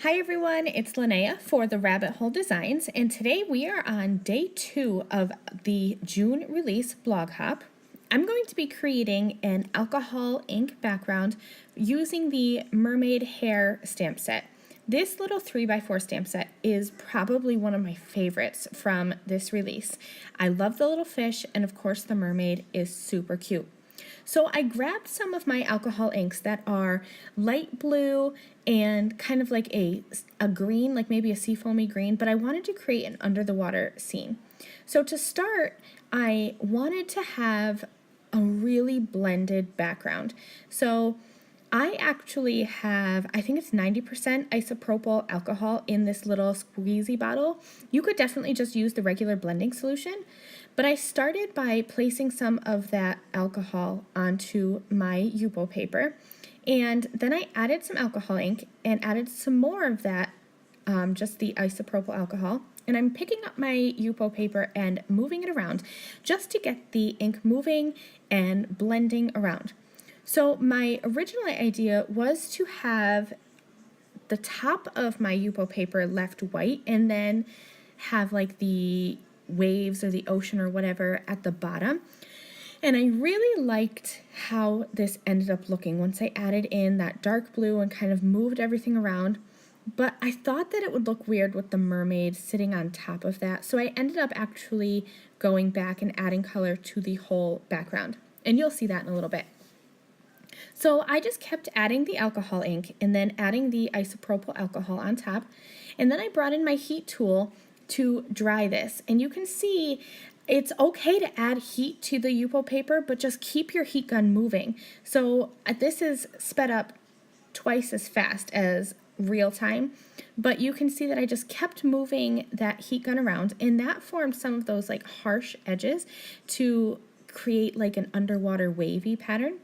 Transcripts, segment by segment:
Hi everyone, it's Lynnea for the Rabbit Hole Designs, and today we are on day 2 of the June release blog hop. I'm going to be creating an alcohol ink background using the Mermaid Hair stamp set. This little 3x4 stamp set is probably one of my favorites from this release. I love the little fish, and of course the mermaid is super cute. So I grabbed some of my alcohol inks that are light blue and kind of like a green, like maybe a seafoamy green, but I wanted to create an under the water scene. So to start, I wanted to have a really blended background. So I actually have, I think it's 90% isopropyl alcohol in this little squeezy bottle. You could definitely just use the regular blending solution, but I started by placing some of that alcohol onto my Yupo paper, and then I added some alcohol ink and added some more of that, just the isopropyl alcohol. And I'm picking up my Yupo paper and moving it around just to get the ink moving and blending around. So my original idea was to have the top of my Yupo paper left white and then have like the waves or the ocean or whatever at the bottom. And I really liked how this ended up looking once I added in that dark blue and kind of moved everything around. But I thought that it would look weird with the mermaid sitting on top of that. So I ended up actually going back and adding color to the whole background. And you'll see that in a little bit. So I just kept adding the alcohol ink and then adding the isopropyl alcohol on top. And then I brought in my heat tool to dry this. And you can see it's okay to add heat to the Yupo paper, but just keep your heat gun moving. So this is sped up twice as fast as real time, but you can see that I just kept moving that heat gun around, and that formed some of those like harsh edges to create like an underwater wavy pattern.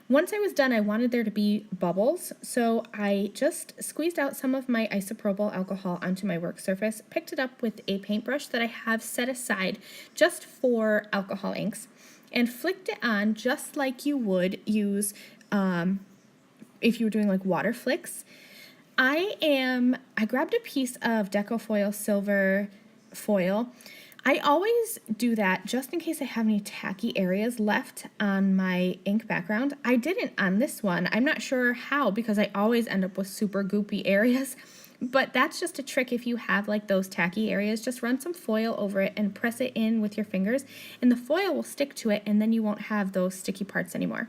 Once I was done, I wanted there to be bubbles, so I just squeezed out some of my isopropyl alcohol onto my work surface, picked it up with a paintbrush that I have set aside just for alcohol inks, and flicked it on just like you would use if you were doing like water flicks. I grabbed a piece of Decofoil silver foil. I always do that just in case I have any tacky areas left on my ink background. I didn't on this one. I'm not sure how, because I always end up with super goopy areas, but that's just a trick. If you have like those tacky areas, just run some foil over it and press it in with your fingers, and the foil will stick to it, and then you won't have those sticky parts anymore.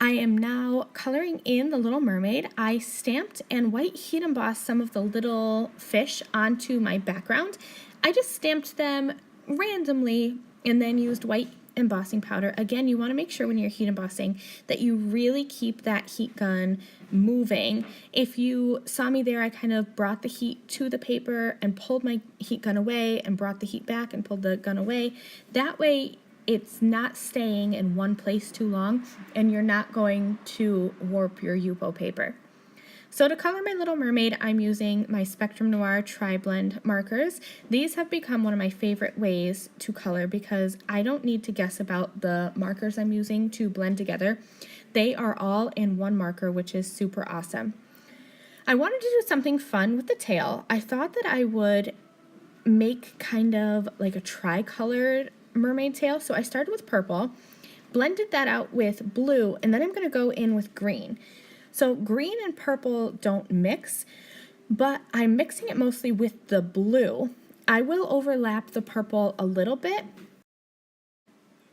I am now coloring in the Little Mermaid. I stamped and white heat embossed some of the little fish onto my background. I just stamped them randomly and then used white embossing powder. Again, you want to make sure when you're heat embossing that you really keep that heat gun moving. If you saw me there, I kind of brought the heat to the paper and pulled my heat gun away and brought the heat back and pulled the gun away. That way, it's not staying in one place too long, and you're not going to warp your Yupo paper. So to color my Little Mermaid, I'm using my Spectrum Noir Tri-Blend markers. These have become one of my favorite ways to color because I don't need to guess about the markers I'm using to blend together. They are all in one marker, which is super awesome. I wanted to do something fun with the tail. I thought that I would make kind of like a tri-colored mermaid tail. So I started with purple, blended that out with blue, and then I'm going to go in with green. So green and purple don't mix, but I'm mixing it mostly with the blue. I will overlap the purple a little bit,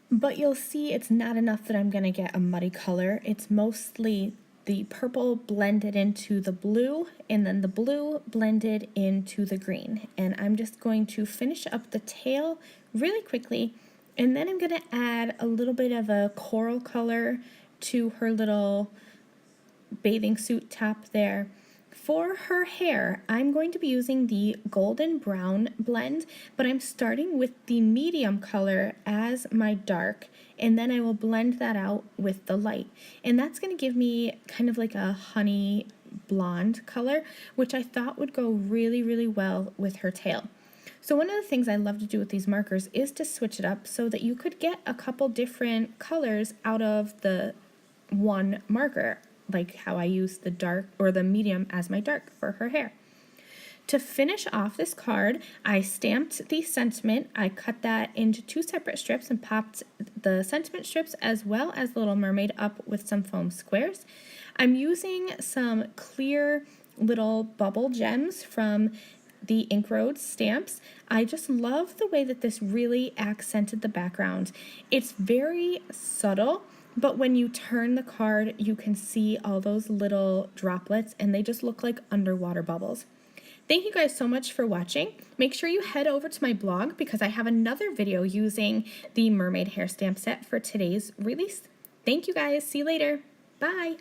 but you'll see it's not enough that I'm going to get a muddy color. It's mostly the purple blended into the blue, and then the blue blended into the green. And I'm just going to finish up the tail really quickly, and then I'm going to add a little bit of a coral color to her little bathing suit top there. For her hair, I'm going to be using the golden brown blend, but I'm starting with the medium color as my dark, and then I will blend that out with the light. And that's going to give me kind of like a honey blonde color, which I thought would go really, really well with her tail. So one of the things I love to do with these markers is to switch it up so that you could get a couple different colors out of the one marker. like how I use the dark or the medium as my dark for her hair. To finish off this card, I stamped the sentiment. I cut that into 2 separate strips and popped the sentiment strips as well as Little Mermaid up with some foam squares. I'm using some clear little bubble gems from the Ink Road stamps. I just love the way that this really accented the background. It's very subtle, but when you turn the card, you can see all those little droplets and they just look like underwater bubbles. Thank you guys so much for watching. Make sure you head over to my blog because I have another video using the Mermaid Hair stamp set for today's release. Thank you guys. See you later. Bye.